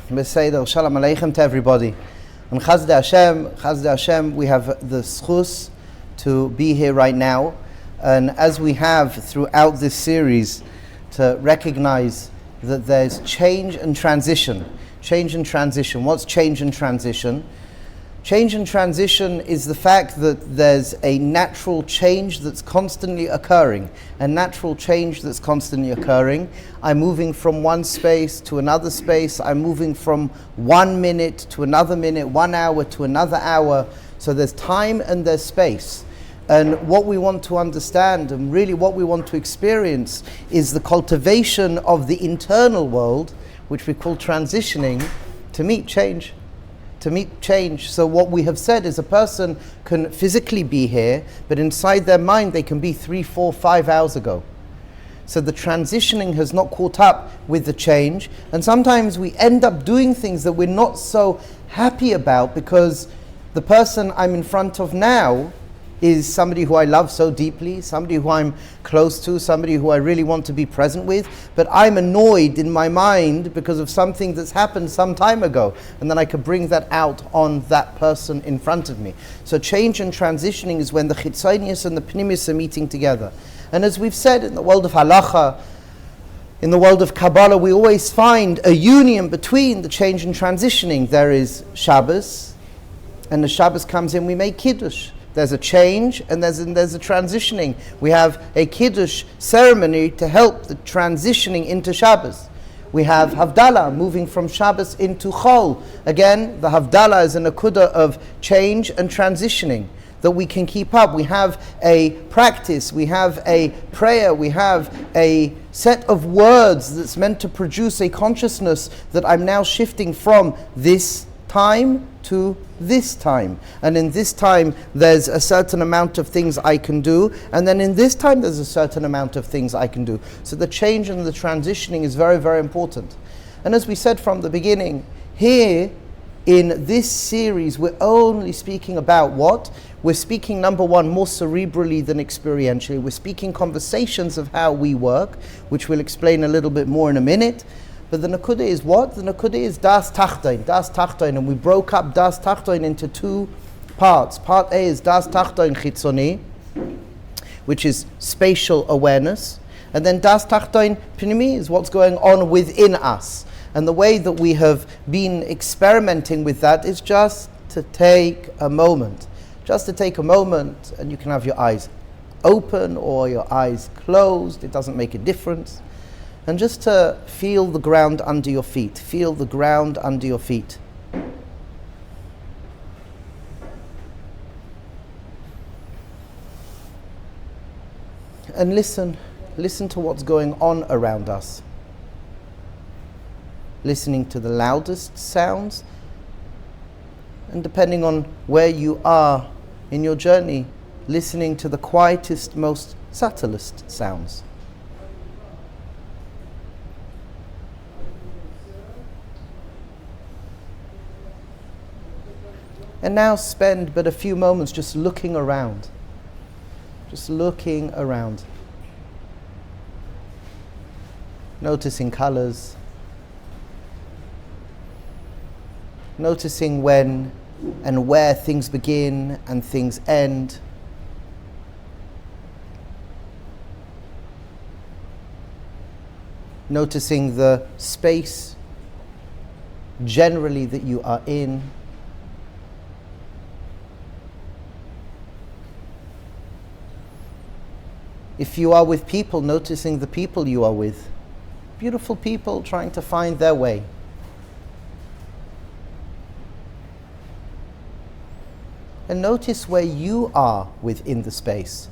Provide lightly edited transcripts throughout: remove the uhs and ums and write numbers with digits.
Beseder, Shalom Aleichem to everybody. And Chasdei Hashem, we have the schus to be here right now. And as we have throughout this series, to recognize that there's change and transition. Change and transition. What's change and transition? Change and transition is the fact that there's a natural change that's constantly occurring. A natural change that's constantly occurring. I'm moving from one space to another space. I'm moving from 1 minute to another minute, 1 hour to another hour. So there's time and there's space. And what we want to understand, and really what we want to experience, is the cultivation of the internal world, which we call transitioning, to meet change. To meet change. So what we have said is a person can physically be here, but inside their mind they can be 3, 4, 5 hours ago. So the transitioning has not caught up with the change, and sometimes we end up doing things that we're not so happy about because the person I'm in front of now is somebody who I love so deeply, somebody who I'm close to, somebody who I really want to be present with, but I'm annoyed in my mind because of something that's happened some time ago, and then I could bring that out on that person in front of me. So change and transitioning is when the chitzonius and the pnimis are meeting together. And as we've said, in the world of halacha, in the world of Kabbalah, we always find a union between the change and transitioning. There is Shabbos, and the Shabbos comes in, we make Kiddush. There's a change and there's a transitioning. We have a Kiddush ceremony to help the transitioning into Shabbos. We have Havdalah, moving from Shabbos into Chol. Again, the Havdalah is an akudah of change and transitioning that we can keep up. We have a practice, we have a prayer, we have a set of words that's meant to produce a consciousness that I'm now shifting from this time to this time, and in this time there's a certain amount of things I can do, and then in this time there's a certain amount of things I can do. So the change and the transitioning is very, very important. And as we said from the beginning, here in this series we're only speaking about what? We're speaking, number one, more cerebrally than experientially. We're speaking conversations of how we work, which we'll explain a little bit more in a minute. But the nakuda is what? The nakuda is Daat Tachton, and we broke up Daat Tachton into 2 parts. Part A is Daat Tachton chitzoni, which is spatial awareness, and then Daat Tachton pnimi is what's going on within us. And the way that we have been experimenting with that is just to take a moment. Just to take a moment, and you can have your eyes open or your eyes closed, it doesn't make a difference. And just to feel the ground under your feet. Feel the ground under your feet. And listen to what's going on around us. Listening to the loudest sounds, and depending on where you are in your journey, listening to the quietest, most subtlest sounds. And now spend but a few moments just looking around. Just looking around. Noticing colors. Noticing when and where things begin and things end. Noticing the space generally that you are in. If you are with people, noticing the people you are with. Beautiful people trying to find their way. And notice where you are within the space.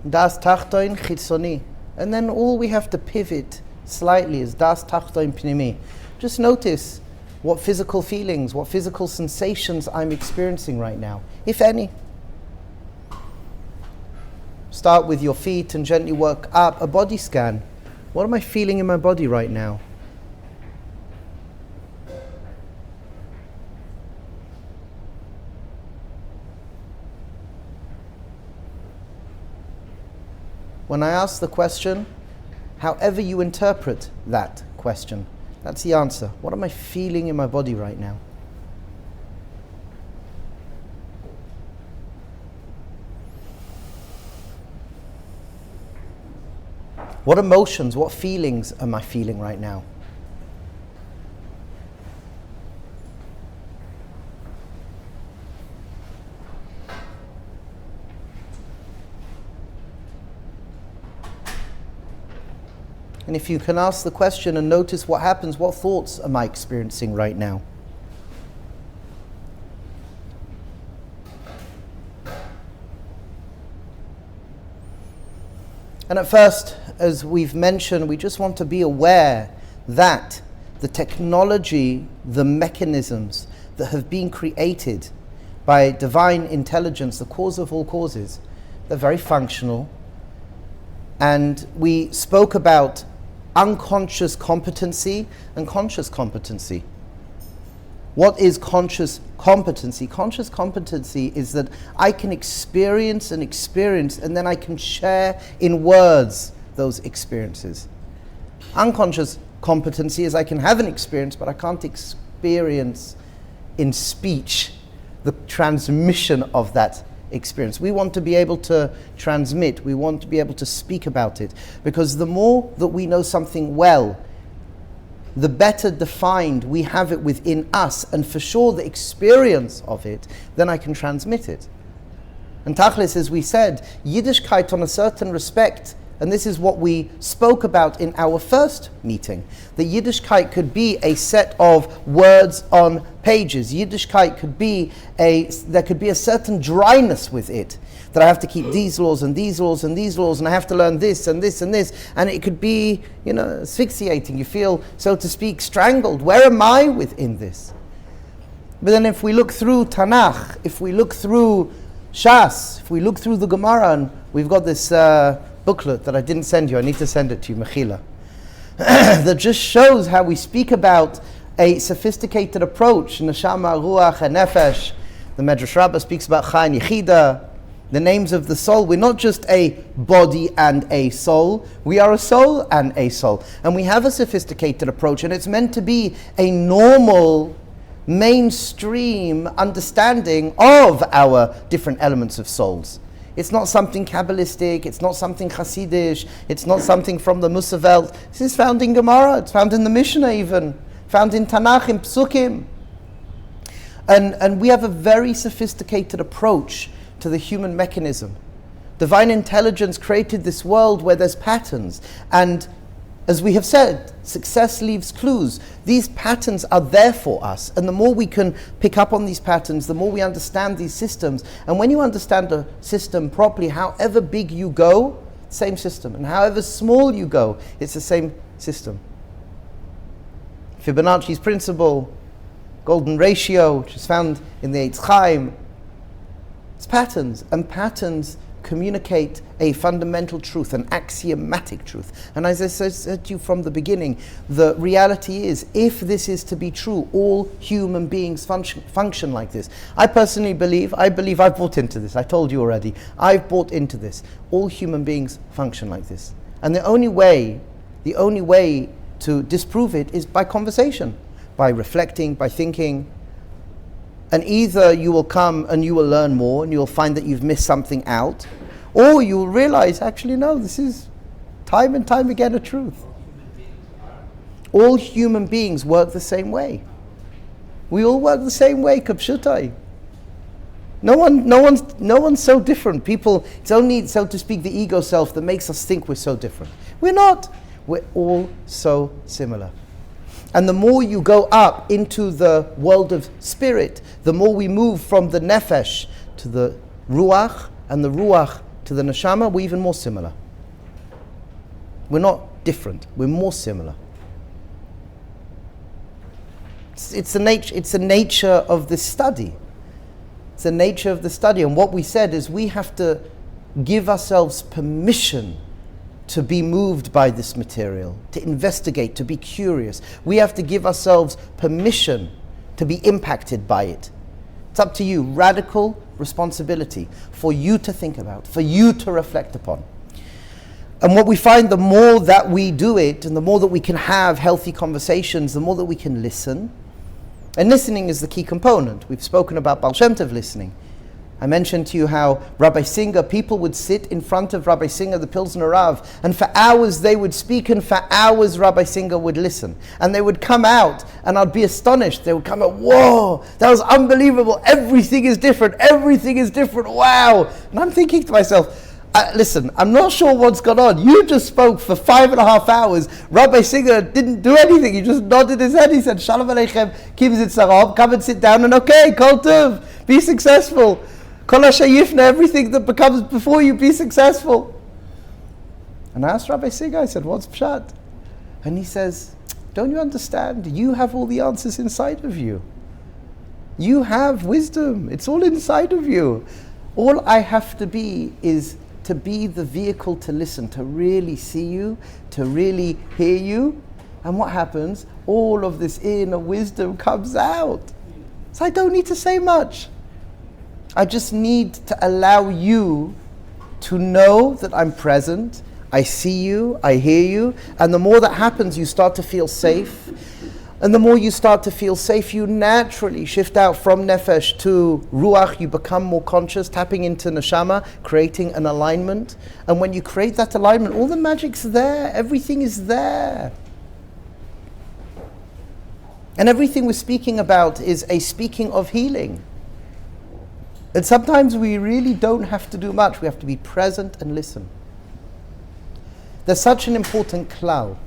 Daat Tachton chitzoni. And then all we have to pivot slightly is Daat Tachton pnimi. Just notice what physical feelings, what physical sensations I'm experiencing right now, if any. Start with your feet and gently work up a body scan. What am I feeling in my body right now? when I ask the question, however you interpret that question, that's the answer. What am I feeling in my body right now? What emotions, what feelings am I feeling right now? And if you can ask the question and notice what happens, what thoughts am I experiencing right now? And at first, as we've mentioned, we just want to be aware that the technology, the mechanisms that have been created by divine intelligence, the cause of all causes, they're very functional. And we spoke about unconscious competency and conscious competency. What is conscious competency? Conscious competency is that I can experience and then I can share in words those experiences. Unconscious competency is I can have an experience, but I can't experience in speech the transmission of that experience. We want to be able to transmit, we want to be able to speak about it, because the more that we know something well, the better defined we have it within us, and for sure the experience of it, then I can transmit it. And Tachlis, as we said, Yiddishkeit on a certain respect, and this is what we spoke about in our first meeting, that Yiddishkeit could be a set of words on pages. Yiddishkeit could be there could be a certain dryness with it, that I have to keep these laws and these laws and these laws, and I have to learn this and this and this, and it could be, asphyxiating. You feel, so to speak, strangled. Where am I within this? But then if we look through Tanakh, if we look through Shas, if we look through the Gemara, and we've got this booklet that I didn't send you, I need to send it to you, Mechila, that just shows how we speak about a sophisticated approach, Neshama, Ruach, and Nefesh. The Medrash Rabbah speaks about Chai and Yechida, the names of the soul. We're not just a body and a soul, we are a soul and a soul. And we have a sophisticated approach, and it's meant to be a normal, mainstream understanding of our different elements of souls. It's not something Kabbalistic, it's not something Hasidish, it's not something from the Musar Welt. This is found in Gemara, it's found in the Mishnah even, found in Tanakh, in Psukim. And we have a very sophisticated approach to the human mechanism. Divine intelligence created this world where there's patterns, and as we have said, success leaves clues. These patterns are there for us, and the more we can pick up on these patterns, the more we understand these systems. And when you understand a system properly, however big you go, same system, and however small you go, it's the same system. Fibonacci's principle, golden ratio, which is found in the Eitz Chaim, it's patterns, and patterns communicate a fundamental truth, an axiomatic truth. And as I said to you from the beginning, the reality is, if this is to be true, all human beings function like this. I personally believe I've bought into this. I told you already, I've bought into this. All human beings function like this. And the only way to disprove it is by conversation, by reflecting, by thinking. And either you will come and you will learn more and you'll find that you've missed something out, or you will realize, actually no, this is time and time again a truth. All human beings work the same way. We all work the same way, kapshutai. No one's so different. People, it's only, so to speak, the ego self that makes us think we're so different. We're not. We're all so similar. And the more you go up into the world of spirit, the more we move from the nefesh to the ruach, and the ruach to the neshama, we're even more similar. We're not different, we're more similar. It's the nature of the study. It's the nature of the study. And what we said is we have to give ourselves permission to be moved by this material, to investigate, to be curious. We have to give ourselves permission to be impacted by it. It's up to you, radical responsibility for you to think about, for you to reflect upon. And what we find, the more that we do it, and the more that we can have healthy conversations, the more that we can listen. And listening is the key component. We've spoken about Baal Shem Tov listening. I mentioned to you how Rabbi Singer, people would sit in front of Rabbi Singer, the Pilsner Rav, and for hours they would speak, and for hours Rabbi Singer would listen. And they would come out, and I'd be astonished. They would come out, whoa, that was unbelievable. Everything is different. Everything is different. Wow. And I'm thinking to myself, listen, I'm not sure what's gone on. You just spoke for 5.5 hours. Rabbi Singer didn't do anything. He just nodded his head. He said, Shalom Aleichem, Kibzit Sarab, come and sit down, and okay, Kol Tov, be successful. Kol HaShayifna, everything that becomes before you, be successful. And I asked Rabbi Singer, I said, what's Pshat? And he says, don't you understand? You have all the answers inside of you. You have wisdom. It's all inside of you. All I have to be is to be the vehicle to listen, to really see you, to really hear you. And what happens? All of this inner wisdom comes out. So I don't need to say much. I just need to allow you to know that I'm present, I see you, I hear you, and the more that happens, you start to feel safe. And the more you start to feel safe, you naturally shift out from nefesh to ruach. You become more conscious, tapping into neshama, creating an alignment. And when you create that alignment, all the magic's there. Everything is there. And everything we're speaking about is a speaking of healing. And sometimes we really don't have to do much. We have to be present and listen. There's such an important klal.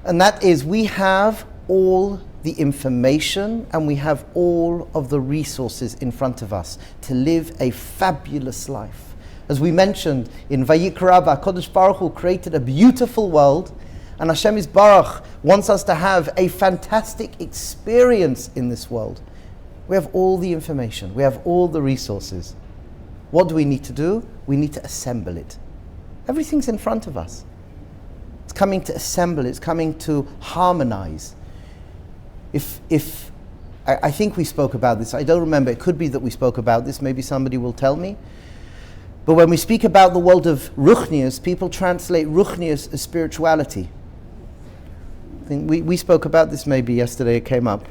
And that is, we have all the information and we have all of the resources in front of us to live a fabulous life. As we mentioned in Vayikra, HaKadosh Baruch Hu created a beautiful world, and Hashem Yisbarach wants us to have a fantastic experience in this world. We have all the information, we have all the resources. What do we need to do? We need to assemble it. Everything's in front of us. It's coming to assemble, it's coming to harmonize. I think we spoke about this, I don't remember, it could be that we spoke about this, maybe somebody will tell me. But when we speak about the world of ruchnius, people translate ruchnius as spirituality. I think we spoke about this maybe yesterday, it came up.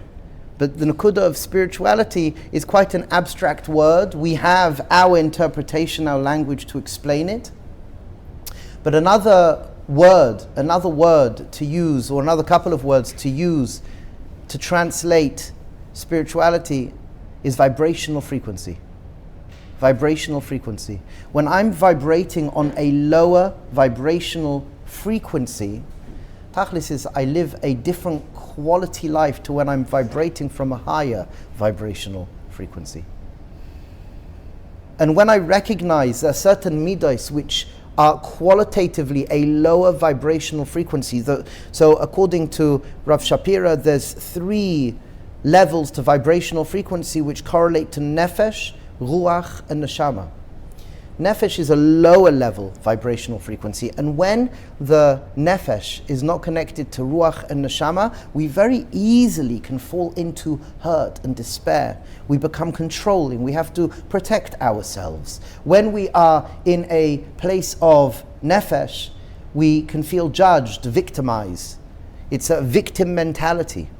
But the nakuda of spirituality is quite an abstract word. We have our interpretation, our language to explain it. But another word to use, or another couple of words to use to translate spirituality is vibrational frequency. Vibrational frequency. When I'm vibrating on a lower vibrational frequency, Tachlis is I live a different quality life to when I'm vibrating from a higher vibrational frequency. And when I recognize there are certain midos which are qualitatively a lower vibrational frequency. So according to Rav Shapira, there's 3 levels to vibrational frequency which correlate to nefesh, ruach, and neshama. Nefesh is a lower level vibrational frequency, and when the nefesh is not connected to ruach and neshama, we very easily can fall into hurt and despair. We become controlling, we have to protect ourselves. When we are in a place of nefesh, we can feel judged, victimized. It's a victim mentality.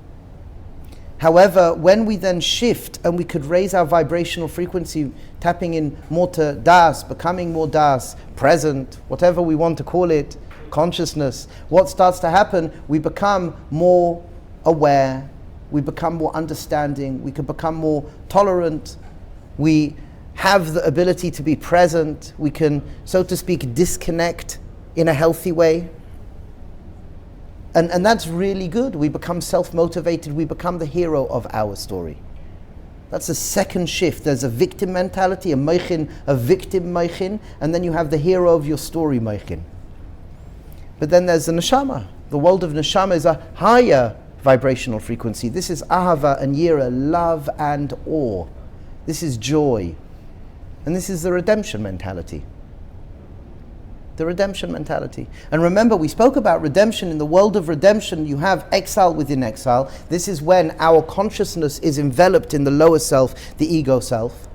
However, when we then shift and we could raise our vibrational frequency, tapping in more to das, becoming more das, present, whatever we want to call it, consciousness, what starts to happen? We become more aware, we become more understanding, we can become more tolerant, we have the ability to be present, we can, so to speak, disconnect in a healthy way. And that's really good. We become self-motivated. We become the hero of our story. That's the second shift. There's a victim mentality, a meichin, a victim meichin, and then you have the hero of your story meichin. But then there's the neshama. The world of neshama is a higher vibrational frequency. This is ahava and yira, love and awe. This is joy. And this is the redemption mentality. The redemption mentality. And remember, we spoke about redemption. In the world of redemption, you have exile within exile. This is when our consciousness is enveloped in the lower self, the ego self.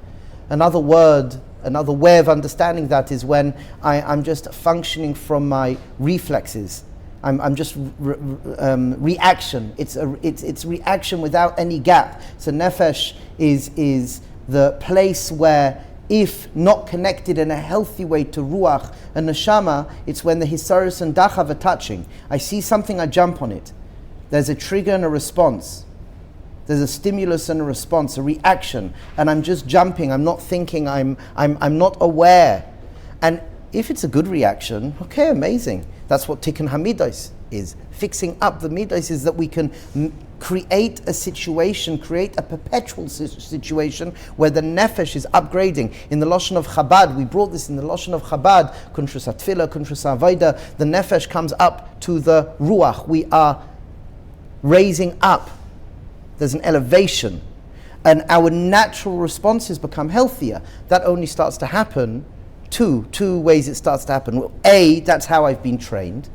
Another word Another way of understanding that is when I'm just functioning from my reflexes. I'm just reaction. It's reaction without any gap. So nefesh is the place where, if not connected in a healthy way to ruach and neshama, it's when the hisaris and dachav are touching. I see something, I jump on it. There's a trigger and a response. There's a stimulus and a response, a reaction, and I'm just jumping. I'm not thinking. I'm not aware. And if it's a good reaction, okay, amazing. That's what tikkun hamidos is. Fixing up the midos is that we can create a situation, create a perpetual situation where the nefesh is upgrading. In the Lashon of Chabad, we brought this in the Lashon of Chabad, kuntres atfila, kuntres avoda, the nefesh comes up to the ruach. We are raising up. There's an elevation. And our natural responses become healthier. That only starts to happen two ways it starts to happen. Well, A, that's how I've been trained.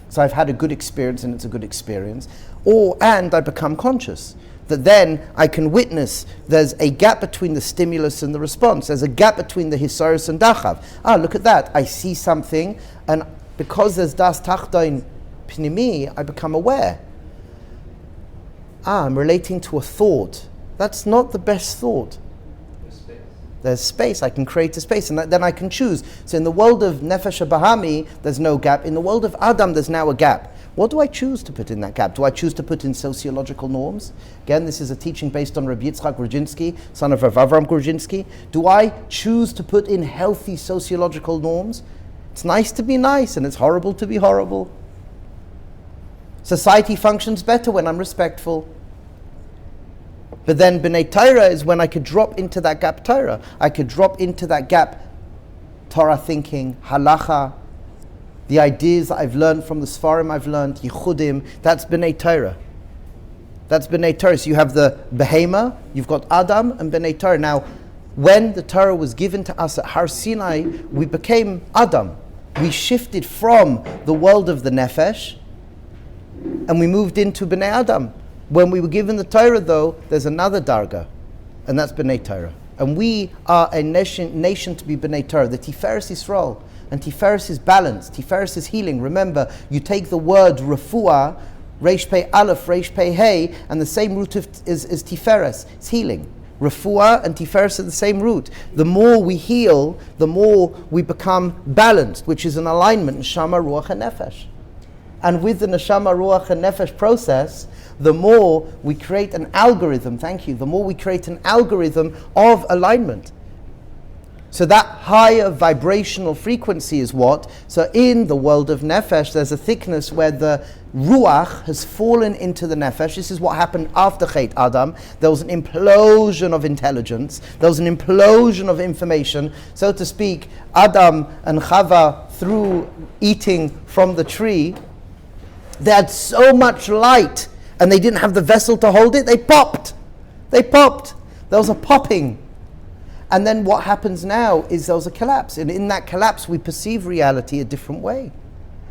So I've had a good experience and it's a good experience. And I become conscious that then I can witness there's a gap between the stimulus and the response. There's a gap between the hisaris and dachav. Look at that. I see something, and because there's Daat Tachton pnimi, I become aware. I'm relating to a thought. That's not the best thought. There's space. I can create a space, and then I can choose. So in the world of Nefesh Bahami, there's no gap. In the world of Adam, there's now a gap. What do I choose to put in that gap? Do I choose to put in sociological norms? Again, this is a teaching based on Rabbi Gerzi, son of Rav Avram Gerzi. Do I choose to put in healthy sociological norms? It's nice to be nice, and it's horrible to be horrible. Society functions better when I'm respectful. But then B'nai Torah is when I could drop into that gap Torah. I could drop into that gap Torah thinking, halacha, the ideas that I've learned from the Sfarim I've learned, Yichudim, that's B'nai Torah. That's B'nai Torah. So you have the Behema, you've got Adam and B'nai Torah. Now, when the Torah was given to us at Har Sinai, we became Adam. We shifted from the world of the Nefesh and we moved into B'nai Adam. When we were given the Torah, though, there's another darga, and that's B'nai Torah. And we are a nation to be B'nai Torah. The Tiferes Yisrael, and Tiferes is balance, Tiferes is healing. Remember, you take the word refuah, Reish Pei Aleph, Reish Pei Hey, and the same root is Tiferes, it's healing. Refuah and Tiferes are the same root. The more we heal, the more we become balanced, which is an alignment, Neshama, Ruach, and Nefesh. And with the Neshama, Ruach, and Nefesh process, the more we create an algorithm, the more we create an algorithm of alignment. So that higher vibrational frequency is what? So in the world of Nefesh, there's a thickness where the Ruach has fallen into the Nefesh. This is what happened after Chet Adam. There was an implosion of intelligence. There was an implosion of information. So to speak, Adam and Chava, through eating from the tree, they had so much light and they didn't have the vessel to hold it. They popped. There was a popping. And then what happens now is there was a collapse. And in that collapse, we perceive reality a different way.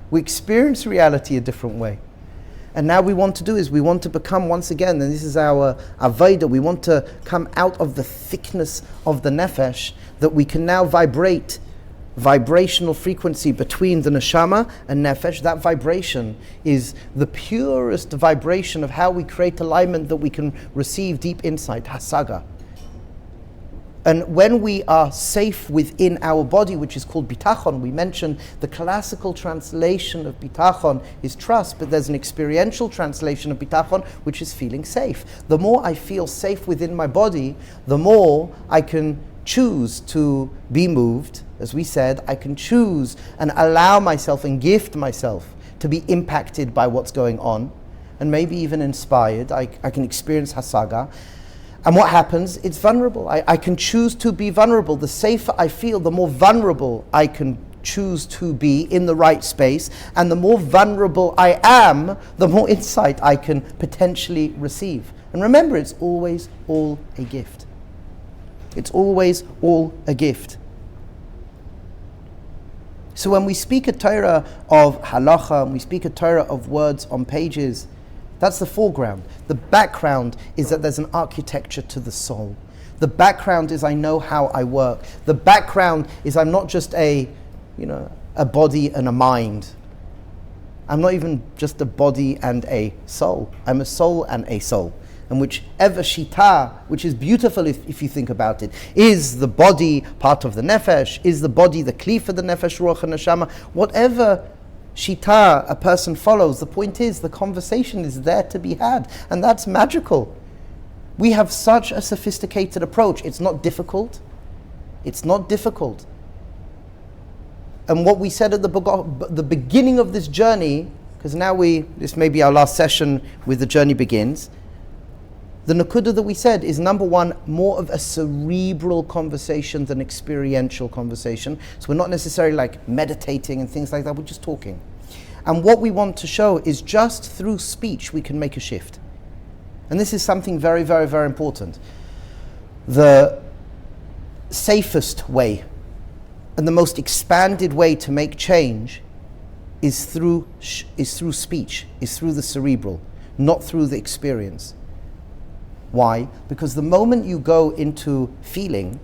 We experience reality a different way. And now we want to become once again, and this is our Avodah, we want to come out of the thickness of the Nefesh, that we can now vibrate vibrational frequency between the neshama and nefesh. That vibration is the purest vibration of how we create alignment that we can receive deep insight, hasaga. And when we are safe within our body, which is called bitachon, we mentioned the classical translation of bitachon is trust, but there's an experiential translation of bitachon, which is feeling safe. The more I feel safe within my body, the more I can choose to be moved. As we said, I can choose and allow myself and gift myself to be impacted by what's going on, and maybe even inspired. I can experience hasaga. And what happens? It's vulnerable. I can choose to be vulnerable. The safer I feel, the more vulnerable I can choose to be in the right space. And the more vulnerable I am, the more insight I can potentially receive. And remember, it's always all a gift. It's always all a gift. So when we speak a Torah of halacha, and we speak a Torah of words on pages, that's the foreground. The background is that there's an architecture to the soul. The background is I know how I work. The background is I'm not just a body and a mind. I'm not even just a body and a soul. I'm a soul and a soul. And whichever shita, which is beautiful if you think about it, is the body part of the nefesh, is the body the kli for the nefesh, ruach and neshama, whatever shita a person follows, the point is the conversation is there to be had. And that's magical. We have such a sophisticated approach. It's not difficult. It's not difficult. And what we said at the beginning of this journey, because now this may be our last session with the journey begins, the nakuda that we said is, number one, more of a cerebral conversation than experiential conversation. So we're not necessarily like meditating and things like that, we're just talking. And what we want to show is just through speech we can make a shift. And this is something very, very, very important. The safest way and the most expanded way to make change is through speech, is through the cerebral, not through the experience. Why? Because the moment you go into feeling,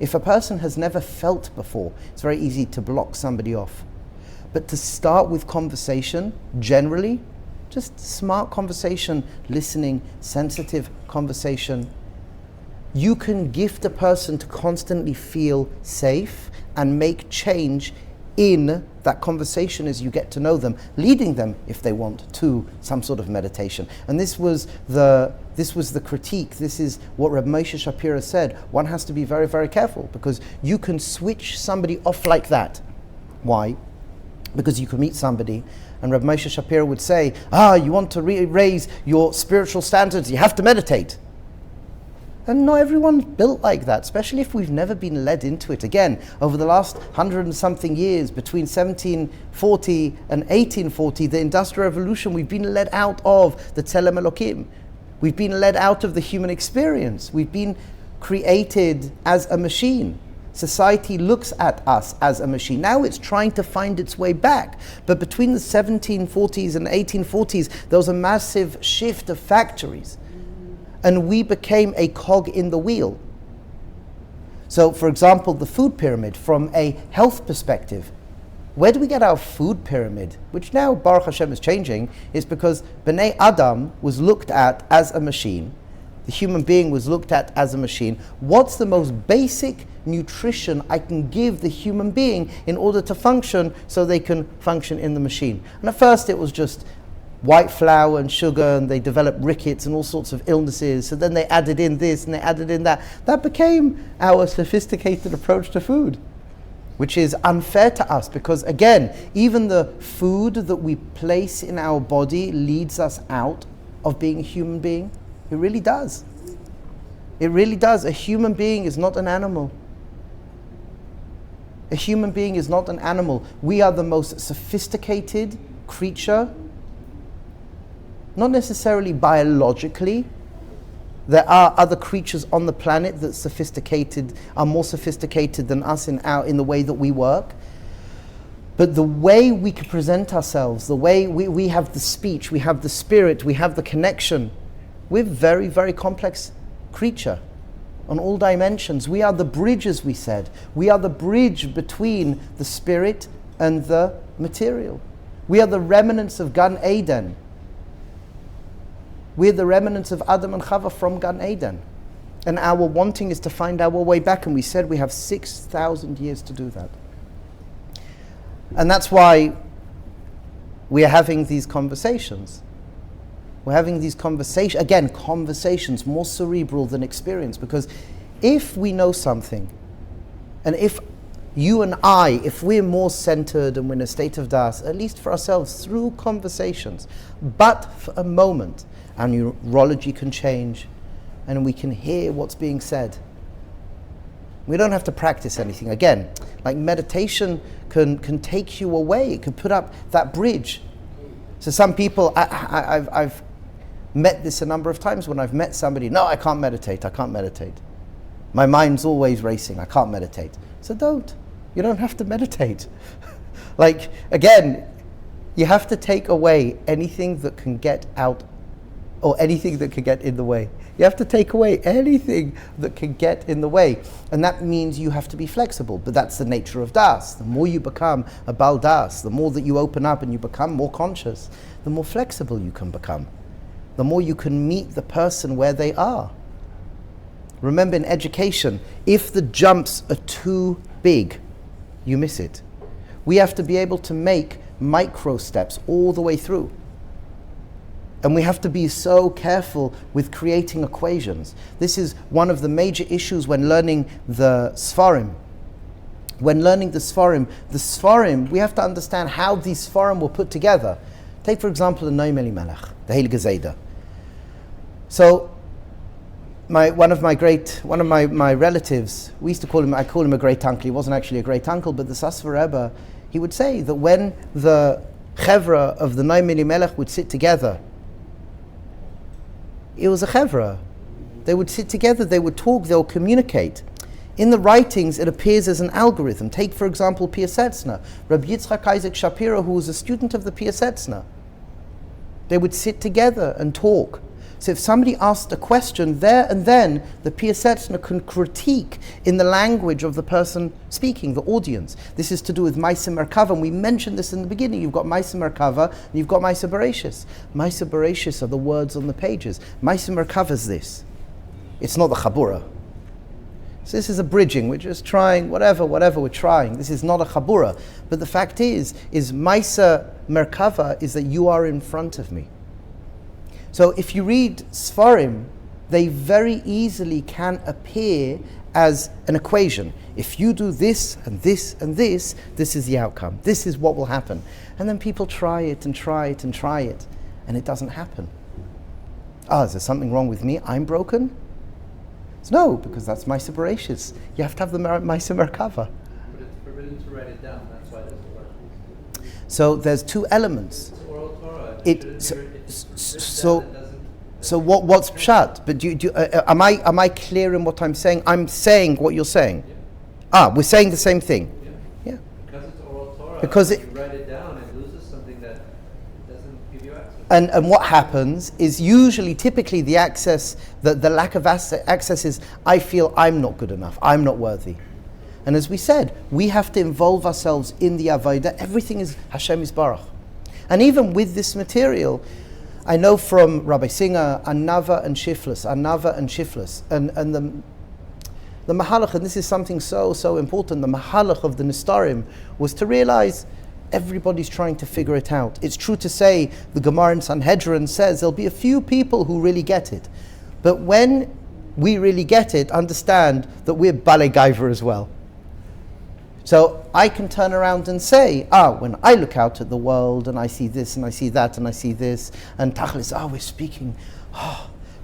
if a person has never felt before, it's very easy to block somebody off. But to start with conversation, generally, just smart conversation, listening, sensitive conversation, you can gift a person to constantly feel safe and make change in that conversation as you get to know them, leading them, if they want, to some sort of meditation. And this was the critique. This is what Rabbi Moshe Shapira said. One has to be very, very careful, because you can switch somebody off like that. Why? Because you can meet somebody and Rabbi Moshe Shapira would say, you want to raise your spiritual standards, you have to meditate. And not everyone's built like that, especially if we've never been led into it. Again, over the last 100 and something years, between 1740 and 1840, the Industrial Revolution, we've been led out of the Tzelem Elokim. We've been led out of the human experience. We've been created as a machine. Society looks at us as a machine. Now it's trying to find its way back. But between the 1740s and 1840s, there was a massive shift of factories. And we became a cog in the wheel. So, for example, the food pyramid, from a health perspective, where do we get our food pyramid? Which now, Baruch Hashem, is changing, is because Bnei Adam was looked at as a machine. The human being was looked at as a machine. What's the most basic nutrition I can give the human being in order to function so they can function in the machine? And at first it was just white flour and sugar, and they developed rickets and all sorts of illnesses. So then they added in this and they added in that. That became our sophisticated approach to food, which is unfair to us, because again, even the food that we place in our body leads us out of being a human being. It really does. It really does. A human being is not an animal. A human being is not an animal. We are the most sophisticated creature. Not necessarily biologically. There are other creatures on the planet that are more sophisticated than us in the way that we work. But the way we can present ourselves, the way we have the speech, we have the spirit, we have the connection, we're very, very complex creature on all dimensions. We are the bridge, as we said. We are the bridge between the spirit and the material. We are the remnants of Gan Eden. We're the remnants of Adam and Chava from Gan Eden. And our wanting is to find our way back. And we said we have 6,000 years to do that. And that's why we are having these conversations. We're having these conversations, again, conversations, more cerebral than experience. Because if we know something, and if you and I, if we're more centered and we're in a state of das, at least for ourselves, through conversations, but for a moment, our neurology can change and we can hear what's being said. We don't have to practice anything. Again, like meditation can take you away. It can put up that bridge. So some people, I've met this a number of times when I've met somebody, no, I can't meditate. My mind's always racing, I can't meditate. So don't. You don't have to meditate. Like, again, you have to take away anything that can get out, or anything that can get in the way. You have to take away anything that can get in the way. And that means you have to be flexible. But that's the nature of das. The more you become a bal das, the more that you open up and you become more conscious, the more flexible you can become. The more you can meet the person where they are. Remember, in education, if the jumps are too big, you miss it. We have to be able to make micro steps all the way through. And we have to be so careful with creating equations. This is one of the major issues when learning the Sfarim. When learning the Sfarim, we have to understand how these Sfarim were put together. Take, for example, the Noam Elimelech, the Heilige Zayda. So, one of my relatives, I call him a great uncle. He wasn't actually a great uncle, but the Sasva Rebbe, he would say that when the chevra of the Noam Elimelech would sit together, it was a chevra. They would sit together, they would talk, they would communicate. In the writings, it appears as an algorithm. Take, for example, Piasetzna. Rabbi Yitzchak Isaac Shapiro, who was a student of the Piasetzna. They would sit together and talk. So if somebody asked a question there and then, the Piasetzna can critique in the language of the person speaking, the audience. This is to do with Maisa Merkava, and we mentioned this in the beginning. You've got Maisa Merkava and you've got Maisa Bereshis. Maisa Bereshis are the words on the pages. Maisa Merkava is this. It's not the Chabura. So this is a bridging. We're just trying whatever we're trying. This is not a Chabura. But the fact is Maisa Merkava is that you are in front of me. So if you read Sfarim, they very easily can appear as an equation. If you do this and this and this, this is the outcome. This is what will happen. And then people try it and try it and try it, and it doesn't happen. Is there something wrong with me? I'm broken? No, because that's Maisa Bereshis. You have to have the Maisa Merkava. But it's forbidden to write it down. That's why it doesn't work. So there's two elements. It's oral Torah. So what's pshat? But am I clear in what I'm saying? I'm saying what you're saying. Yeah. We're saying the same thing. Yeah. Because it's oral Torah. Because if you write it down, it loses something that doesn't give you access. And what happens is typically the access, the lack of access is, I feel I'm not good enough, I'm not worthy. And as we said, we have to involve ourselves in the Avodah. Everything is Hashem Yisbarach. And even with this material, I know from Rabbi Singer, Anava and Shiflus, and the Mahalach, and this is something so important, the Mahalach of the Nistarim was to realize everybody's trying to figure it out. It's true to say, the Gemara in Sanhedrin says there'll be a few people who really get it. But when we really get it, understand that we're Balei Gaiva as well. So I can turn around and say, when I look out at the world and I see this and I see that and I see this, and Tachlis, we're speaking,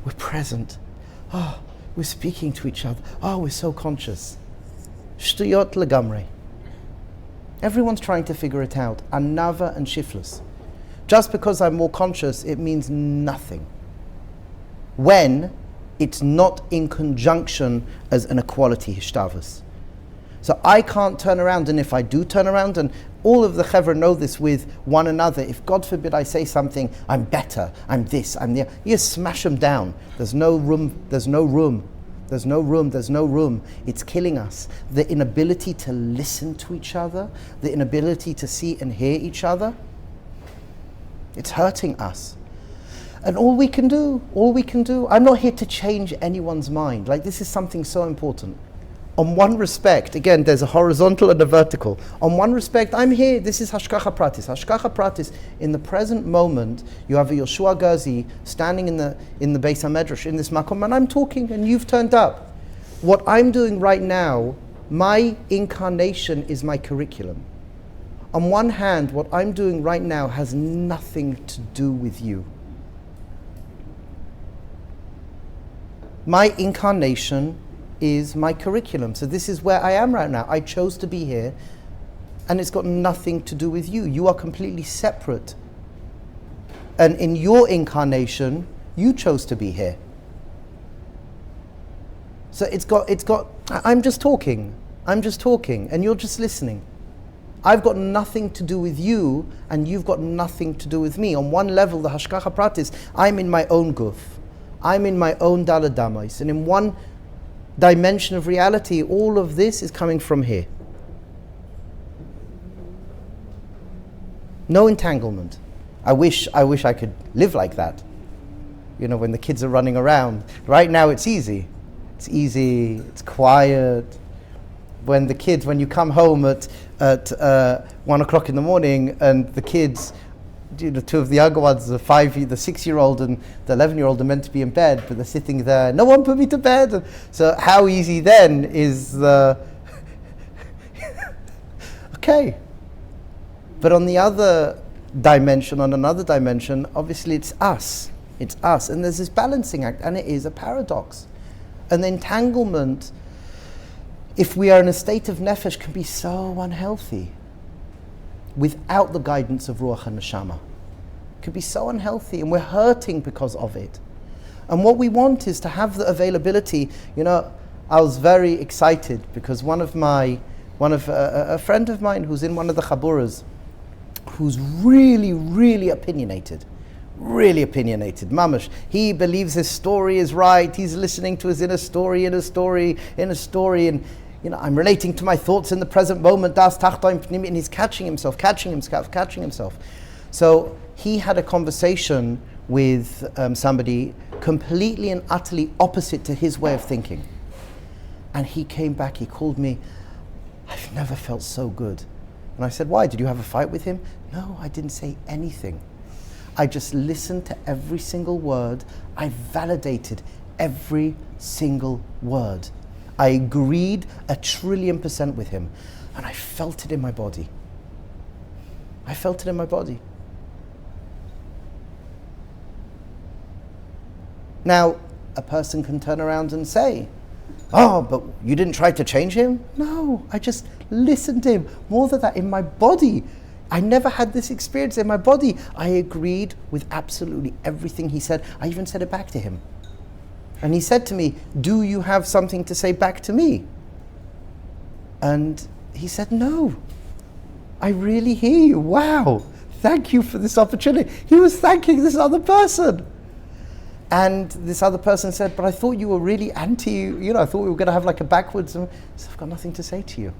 we're present, we're speaking to each other, we're so conscious. Shtuyot legamrei. Everyone's trying to figure it out. Anava and Shiflus. Just because I'm more conscious, it means nothing. When it's not in conjunction as an equality hishtavus. So I can't turn around, and if I do turn around, and all of the chevra know this with one another, if God forbid I say something, I'm better, I'm this, I'm the, you smash them down. There's no room. It's killing us. The inability to listen to each other, the inability to see and hear each other, it's hurting us. And all we can do, I'm not here to change anyone's mind. Like, this is something so important. On one respect, again, there's a horizontal and a vertical. On one respect, I'm here, this is Hashkacha Pratis. Hashkacha Pratis, in the present moment, you have a Yoshua Gerzi standing in the Beis HaMedrash, in this makom, and I'm talking, and you've turned up. What I'm doing right now, my incarnation is my curriculum. On one hand, what I'm doing right now has nothing to do with you. My incarnation is my curriculum. So this is where I am right now. I chose to be here, and it's got nothing to do with you. You are completely separate. And in your incarnation, you chose to be here. So I'm just talking, and you're just listening. I've got nothing to do with you, and you've got nothing to do with me. On one level, the Hashkacha Pratis, I'm in my own guf. I'm in my own Daled Damois. And in one dimension of reality, all of this is coming from here. No entanglement. I wish I could live like that. You know, when the kids are running around. Right now it's easy. It's easy, it's quiet. When you come home at 1 o'clock in the morning and the kids, two of the younger ones, the 6-year-old and the 11-year-old are meant to be in bed, but they're sitting there, no one put me to bed. So how easy then is the... Okay. But on another dimension, obviously it's us. It's us. And there's this balancing act, and it is a paradox. An entanglement, if we are in a state of nefesh, can be so unhealthy without the guidance of ruach and neshama. It can be so unhealthy, and we're hurting because of it. And what we want is to have the availability. You know, I was very excited because a friend of mine who's in one of the chaburas, who's really, really opinionated, mamash. He believes his story is right. He's listening to his inner story, and I'm relating to my thoughts in the present moment. Daat Tachton, and he's catching himself. So he had a conversation with somebody completely and utterly opposite to his way of thinking, and he came back. He called me. I've never felt so good. And I said, why? Did you have a fight with him? No, I didn't say anything. I just listened to every single word. I validated every single word. I agreed 1,000,000,000% with him. And I felt it in my body. Now, a person can turn around and say, oh, but you didn't try to change him? No, I just listened to him. More than that, in my body. I never had this experience in my body. I agreed with absolutely everything he said. I even said it back to him. And he said to me, do you have something to say back to me? And he said, no, I really hear you. Wow, thank you for this opportunity. He was thanking this other person. And this other person said, but I thought you were really I thought we were going to have like a backwards. And so I've got nothing to say to you.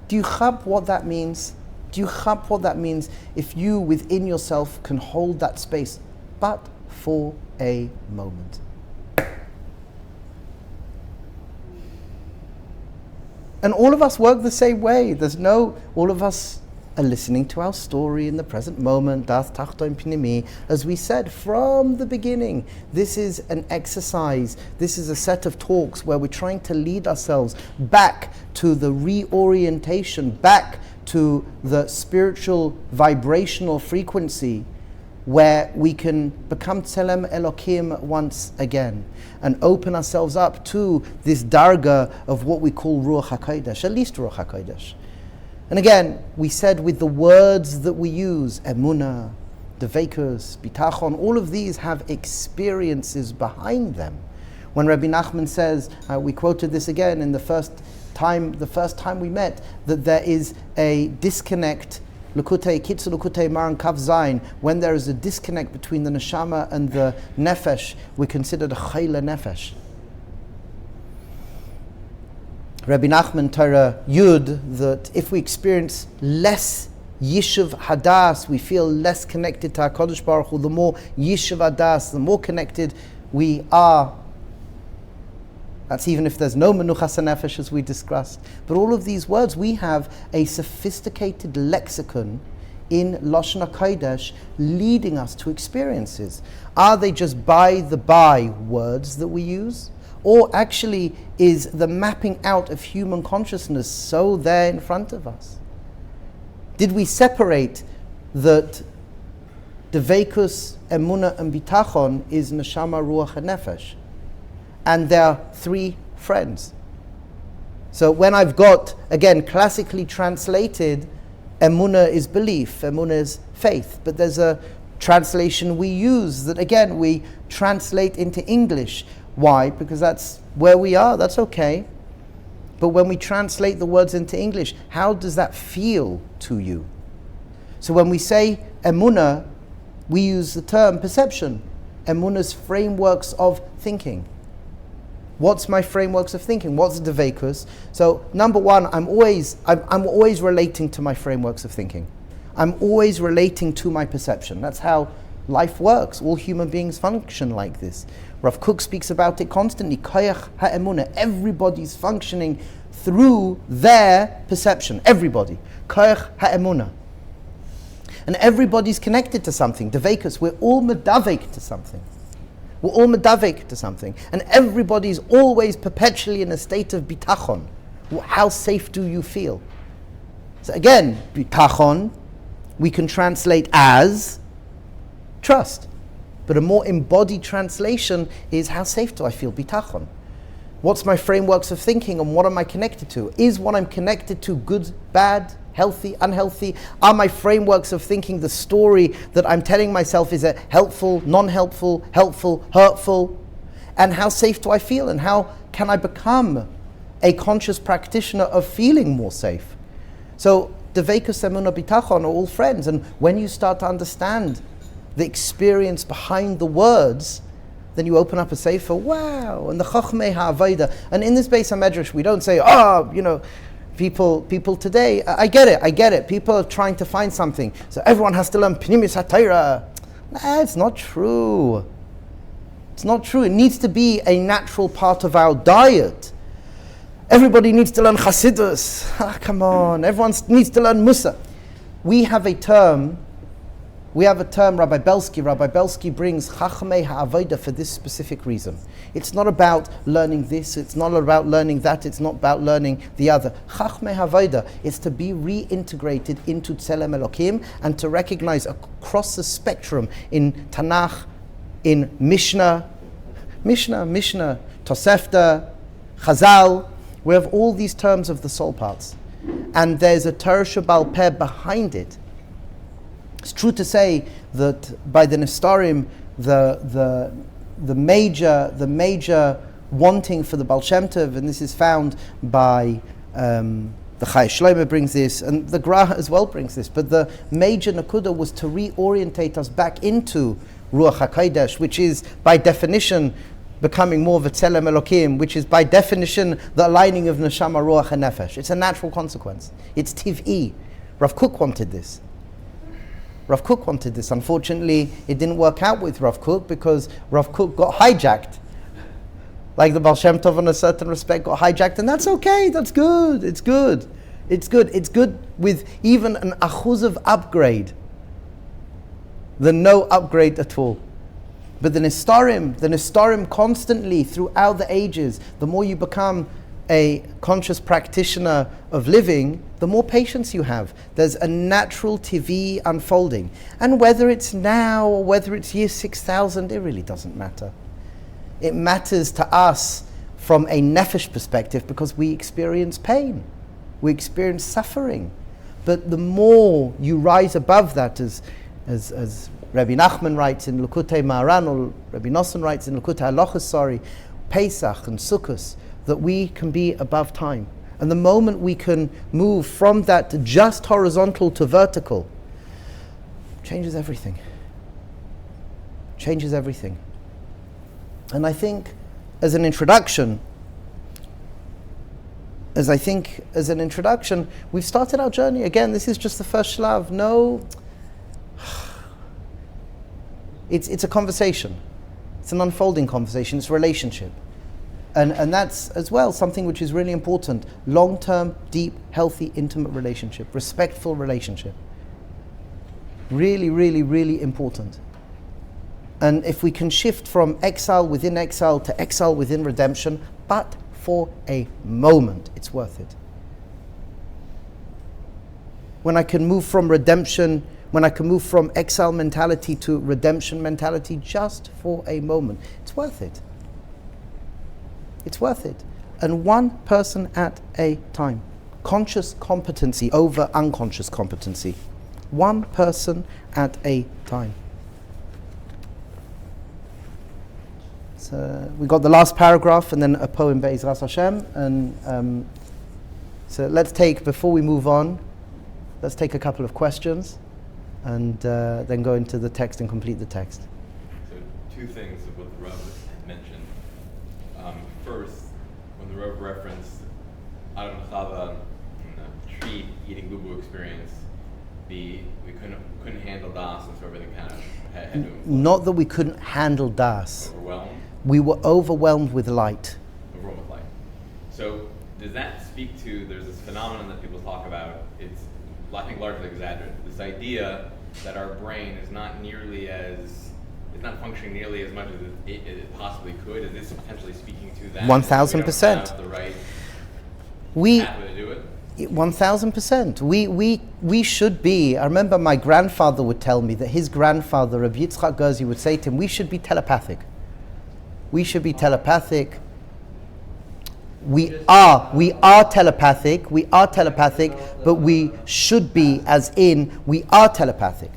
Do you chap what that means? If you within yourself can hold that space, but for a moment? And all of us work the same way. All of us are listening to our story in the present moment, Daat Tachton Pnimi. As we said from the beginning, this is an exercise, this is a set of talks where we're trying to lead ourselves back to the reorientation, back to the spiritual vibrational frequency where we can become Tselem Elokim once again and open ourselves up to this darga of what we call Ruach HaKodesh, at least Ruach HaKodesh. And again, we said with the words that we use, emunah, devekus, bitachon, all of these have experiences behind them. When Rabbi Nachman says, we quoted this again in the first time we met, that there is a disconnect, Lukutei Kitzu Lukutei Maran Kav Zayin, when there is a disconnect between the neshama and the nefesh, we consider the chayla nefesh. Rabbi Nachman Torah Yud, that if we experience less Yishuv Hadas, we feel less connected to HaKadosh Baruch Hu. The more Yishuv Hadas, the more connected we are. That's even if there's no Menuchas HaNefesh, as we discussed. But all of these words, we have a sophisticated lexicon in Lashon HaKodesh leading us to experiences. Are they just by words that we use? Or actually is the mapping out of human consciousness so there in front of us? Did we separate that Devekus, Emunah, and Bitachon is Neshama, Ruach, and Nefesh? And there are three friends. So when I've got, again, classically translated, Emunah is belief, Emunah is faith. But there's a translation we use that, again, we translate into English. Why? Because that's where we are, that's okay. But when we translate the words into English, how does that feel to you? So when we say emunah, we use the term perception. Emuna's frameworks of thinking. What's my frameworks of thinking? What's the dveikus? So number one, I'm always relating to my frameworks of thinking. I'm always relating to my perception. That's how life works. All human beings function like this. Rav Kook speaks about it constantly. Koyach ha'emuna. Everybody's functioning through their perception. Everybody. Koyach ha'emuna. And everybody's connected to something. Dveikus. We're all medavek to something. We're all medavek to something. And everybody's always perpetually in a state of bitachon. How safe do you feel? So again, bitachon, we can translate as trust. But a more embodied translation is, how safe do I feel? Bitachon. What's my frameworks of thinking and what am I connected to? Is what I'm connected to good, bad, healthy, unhealthy? Are my frameworks of thinking the story that I'm telling myself, is it helpful, non-helpful, helpful, hurtful? And how safe do I feel? And how can I become a conscious practitioner of feeling more safe? So, Deveikus Emunah Bitachon are all friends. And when you start to understand the experience behind the words, then you open up a sefer, wow, and the Chachmei HaAvayda. And in this Beis HaMedrash, we don't say, people today, I get it. People are trying to find something. So everyone has to learn Pnimis HaTorah. Nah, it's not true. It's not true. It needs to be a natural part of our diet. Everybody needs to learn Chassidus. Come on, everyone needs to learn Musa. We have a term, Rabbi Belsky brings Chachmei HaAvayda for this specific reason. It's not about learning this, it's not about learning that, it's not about learning the other. Chachmei HaAvayda is to be reintegrated into Tzelem Elokim and to recognize across the spectrum in Tanakh, in Mishnah, Tosefta, Chazal. We have all these terms of the soul parts. And there's a Torah Sheba'al Peh behind it. It's true to say that by the Nestorim, the major wanting for the Baal Shem Tov, and this is found by the Chai Shlomo brings this, and the Gra as well brings this, but the major Nakuda was to reorientate us back into Ruach HaKodesh, which is by definition becoming more of a Tzelem Elokim, which is by definition the aligning of Neshama, Ruach and Nefesh. It's a natural consequence. It's Tiv'i. Rav Kook wanted this. Unfortunately, it didn't work out with Rav Kook because Rav Kook got hijacked. Like the Baal Shem Tov in a certain respect got hijacked, and that's okay, that's good, it's good with even an achuz of upgrade than no upgrade at all. But the Nestorim constantly throughout the ages, the more you become a conscious practitioner of living, the more patience you have. There's a natural TV unfolding. And whether it's now or whether it's year 6,000, it really doesn't matter. It matters to us from a nefesh perspective because we experience pain. We experience suffering. But the more you rise above that, as Rabbi Nachman writes in Lukutei Maharan, or Rabbi Nosson writes in Lukutei Halachos, Pesach and Sukkos, that we can be above time. And the moment we can move from that just horizontal to vertical, changes everything. And I think as an introduction, we've started our journey. Again, this is just the first shlav. No, it's a conversation. It's an unfolding conversation. It's a relationship. And that's as well something which is really important. Long-term, deep, healthy, intimate relationship. Respectful relationship. Really, really, really important. And if we can shift from exile within exile to exile within redemption, but for a moment, it's worth it. When I can move from redemption, when I can move from exile mentality to redemption mentality just for a moment, it's worth it. It's worth it. And one person at a time. Conscious competency over unconscious competency. One person at a time. So we got the last paragraph and then a poem Be'ezras Hashem. And so let's take, before we move on, let's take a couple of questions and then go into the text and complete the text. So two things of what the Rav mentioned. First, when the Rav referenced Adam and Chava in the tree eating boo-boo experience, we couldn't handle das, and so everything kind of had to implode. Not that we couldn't handle das. Overwhelmed? We were overwhelmed with light. Overwhelmed with light. So does that speak to, there's this phenomenon that people talk about, it's, I think, largely exaggerated, this idea that our brain is not functioning nearly as much as it possibly could. Is this potentially speaking to that? 1,000%. We don't have the right pathway to do it? 1,000%. We should be. I remember my grandfather would tell me that his grandfather, Rabbi Gerzi, would say to him, we should be telepathic. We should be telepathic. We are telepathic, but we should be, as in, we are telepathic.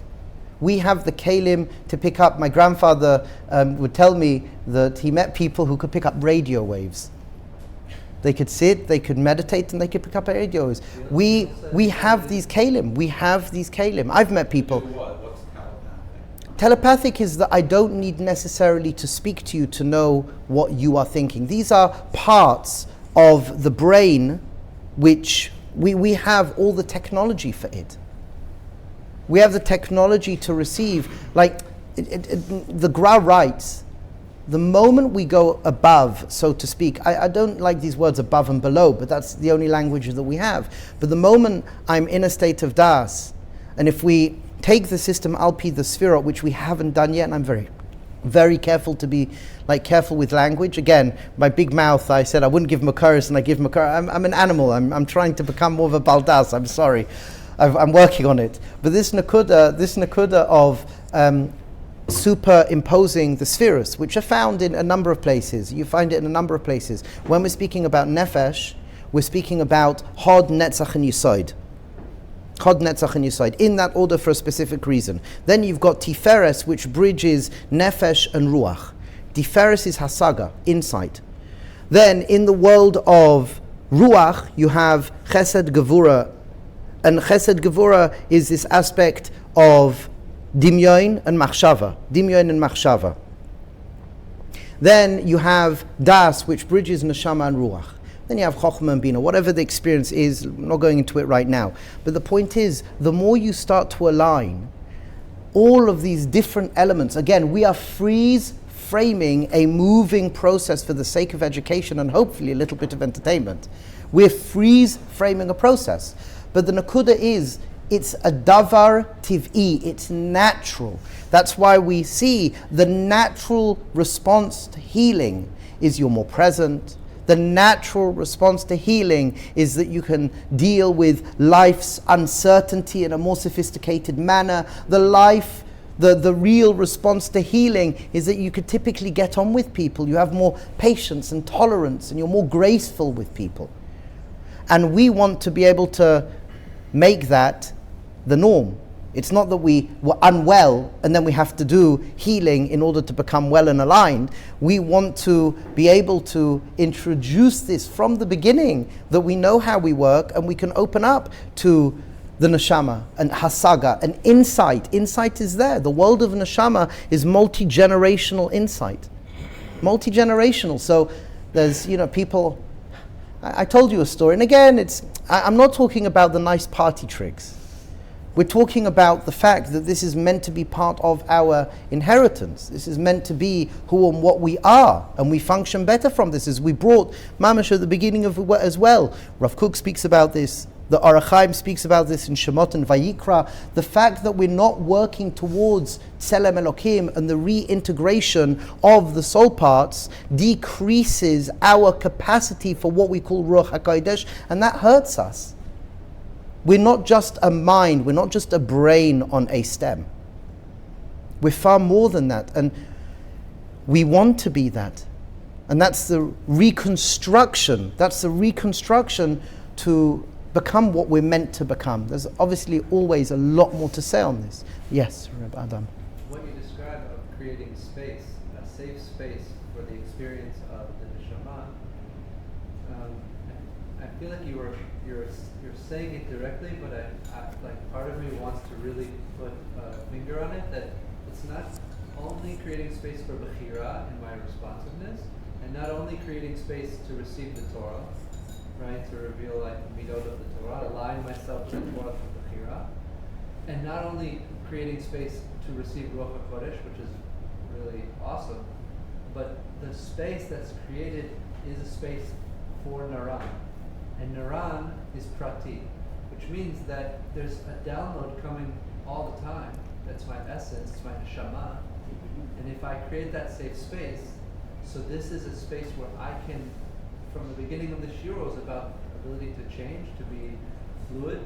We have the kalim to pick up. My grandfather would tell me that he met people who could pick up radio waves. They could sit, they could meditate, and they could pick up radio waves. We have these kalim. We have these kalim. I've met people. What's telepathic? Telepathic is that I don't need necessarily to speak to you to know what you are thinking. These are parts of the brain which we have all the technology for it. We have the technology to receive. Like the Gra writes, the moment we go above, so to speak, I don't like these words above and below, but that's the only language that we have. But the moment I'm in a state of das, and if we take the system Alpi the Sphira, which we haven't done yet, and I'm very, very careful to be careful with language. Again, my big mouth, I said I wouldn't give Makaris, and I give Makar. I'm an animal. I'm trying to become more of a baldas. I'm sorry. I'm working on it. But this nakuda of superimposing the spheres, which are found in a number of places. You find it in a number of places. When we're speaking about nefesh, we're speaking about hod, netzach, and yisoid. Hod, netzach, and yisoid, in that order for a specific reason. Then you've got tiferes, which bridges nefesh and ruach. Tiferes is hasaga, insight. Then in the world of ruach, you have chesed gevura, and chesed gevura is this aspect of dimyon and machshava. Dimyon and machshava. Then you have das, which bridges neshama and ruach. Then you have chokhmah and bina. Whatever the experience is, I'm not going into it right now. But the point is, the more you start to align all of these different elements, again, we are framing a moving process for the sake of education and hopefully a little bit of entertainment. We're framing a process. But the nakuda is, it's a davar tiv'i, it's natural. That's why we see the natural response to healing is you're more present. The natural response to healing is that you can deal with life's uncertainty in a more sophisticated manner. The real response to healing is that you could typically get on with people. You have more patience and tolerance, and you're more graceful with people. And we want to be able to make that the norm. It's not that we were unwell and then we have to do healing in order to become well and aligned. We want to be able to introduce this from the beginning, that we know how we work and we can open up to the neshama and hasaga and insight. Insight is there. The world of neshama is multi-generational insight. Multi-generational. So there's, people, I told you a story, and again, I'm not talking about the nice party tricks. We're talking about the fact that this is meant to be part of our inheritance. This is meant to be who and what we are, and we function better from this, as we brought Mamash at the beginning of it as well. Rav Kook speaks about this. The Orach Chaim speaks about this in Shemot and Vayikra. The fact that we're not working towards Tselem Elokim and the reintegration of the soul parts decreases our capacity for what we call Ruach HaKodesh, and that hurts us. We're not just a mind, we're not just a brain on a stem. We're far more than that, and we want to be that. And that's the reconstruction. That's the reconstruction to become what we're meant to become. There's obviously always a lot more to say on this. Yes, Rabbi Adam. What you describe of creating space, a safe space for the experience of the neshama, I feel like you're saying it directly, but like part of me wants to really put a finger on it, that it's not only creating space for Bechira in my responsiveness, and not only creating space to receive the Torah, right, to reveal like the midot of the Torah, align myself to the Torah through Bechira, and not only creating space to receive Ruach HaKodesh, which is really awesome, but the space that's created is a space for Naran. And Naran is Prati, which means that there's a download coming all the time. That's my essence, it's my neshama. And if I create that safe space, so this is a space where I can, from the beginning of the shiur was about ability to change, to be fluid.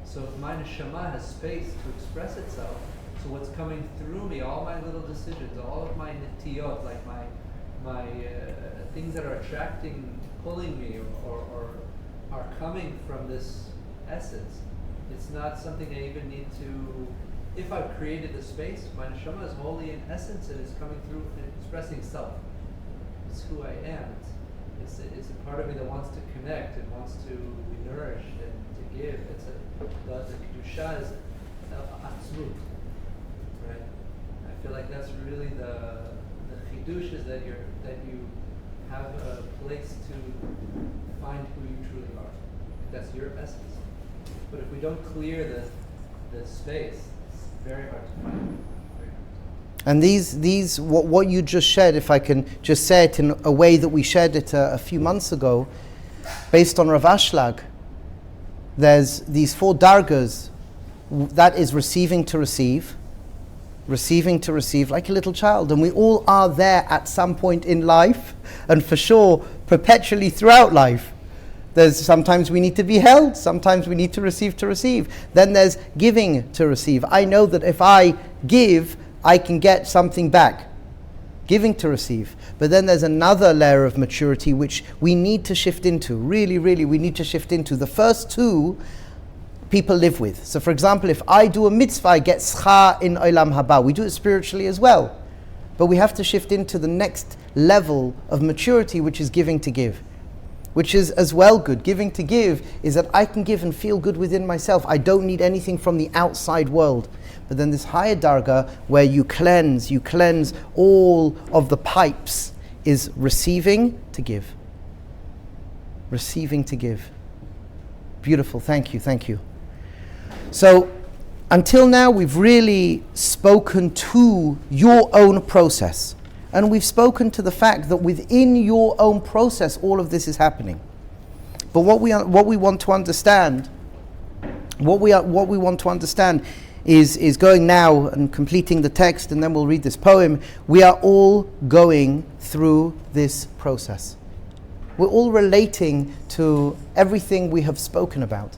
So if my neshama has space to express itself, so what's coming through me, all my little decisions, all of my netiyot, like my things that are attracting, pulling me, or are coming from this essence. It's not something I even need to. If I've created the space, my neshama is wholly in essence and is coming through and expressing self. It's who I am. It's a part of me that wants to connect and wants to be nourished and to give. The kedusha is atzmut, right? I feel like that's really the chidush is that you have a place to find who you truly are. That's your essence. But if we don't clear the space, it's very hard to find. And these what you just shared, if I can just say it in a way that we shared it a few months ago, based on Rav Ashlag, there's these 4 dargas, that is receiving to receive, like a little child. And we all are there at some point in life, and for sure, perpetually throughout life. There's sometimes we need to be held, sometimes we need to receive. Then there's giving to receive. I know that if I give, I can get something back. Giving to receive. But then there's another layer of maturity which we need to shift into. Really, we need to shift into. The first 2 people live with. So for example, if I do a mitzvah, I get schar in olam haba. We do it spiritually as well. But we have to shift into the next level of maturity, which is giving to give. Which is as well good. Giving to give is that I can give and feel good within myself. I don't need anything from the outside world. But then this higher darga where you cleanse all of the pipes is receiving to give. Receiving to give. Beautiful, thank you. So until now we've really spoken to your own process. And we've spoken to the fact that within your own process, all of this is happening. But what we want to understand, is going now and completing the text, and then we'll read this poem. We are all going through this process. We're all relating to everything we have spoken about.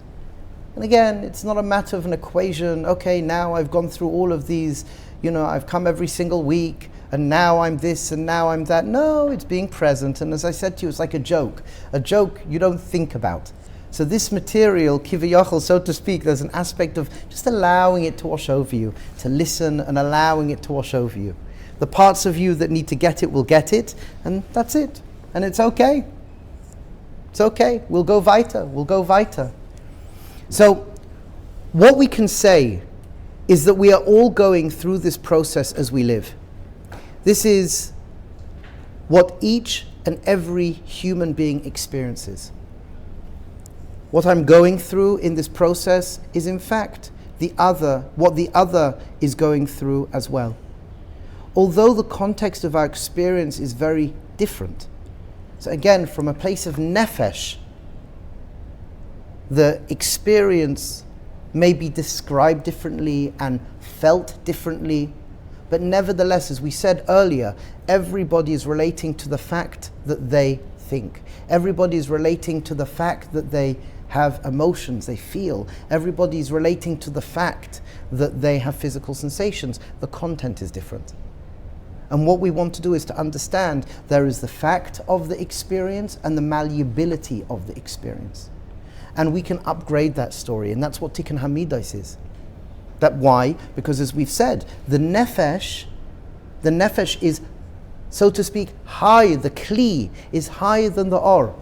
And again, it's not a matter of an equation. Okay, now I've gone through all of these. I've come every single week. And now I'm this, and now I'm that. No, it's being present. And as I said to you, it's like a joke. A joke you don't think about. So this material, kiviyachol, so to speak, there's an aspect of just allowing it to wash over you, to listen and allowing it to wash over you. The parts of you that need to get it will get it, and that's it. And it's okay. It's okay. We'll go weiter. So what we can say is that we are all going through this process as we live. This is what each and every human being experiences. What I'm going through in this process is in fact what the other is going through as well. Although the context of our experience is very different. So again, from a place of nefesh, the experience may be described differently and felt differently. But nevertheless, as we said earlier, everybody is relating to the fact that they think. Everybody is relating to the fact that they have emotions, they feel. Everybody is relating to the fact that they have physical sensations. The content is different. And what we want to do is to understand there is the fact of the experience and the malleability of the experience. And we can upgrade that story, and that's what Tikkun Hamidos is. Why? Because as we've said, the nefesh is, so to speak, high. The kli is higher than the or.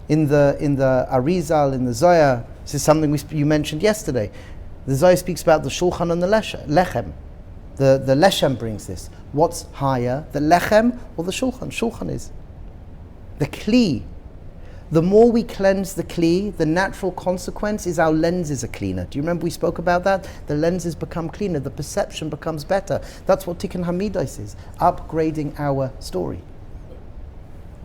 In the Arizal, in the Zohar, this is something you mentioned yesterday. The Zohar speaks about the shulchan and the lechem. The Leshem brings this. What's higher, the Lechem or the Shulchan? Shulchan is. The Kli. The more we cleanse the Kli, the natural consequence is our lenses are cleaner. Do you remember we spoke about that? The lenses become cleaner, the perception becomes better. That's what Tikkun Hamidais is, upgrading our story.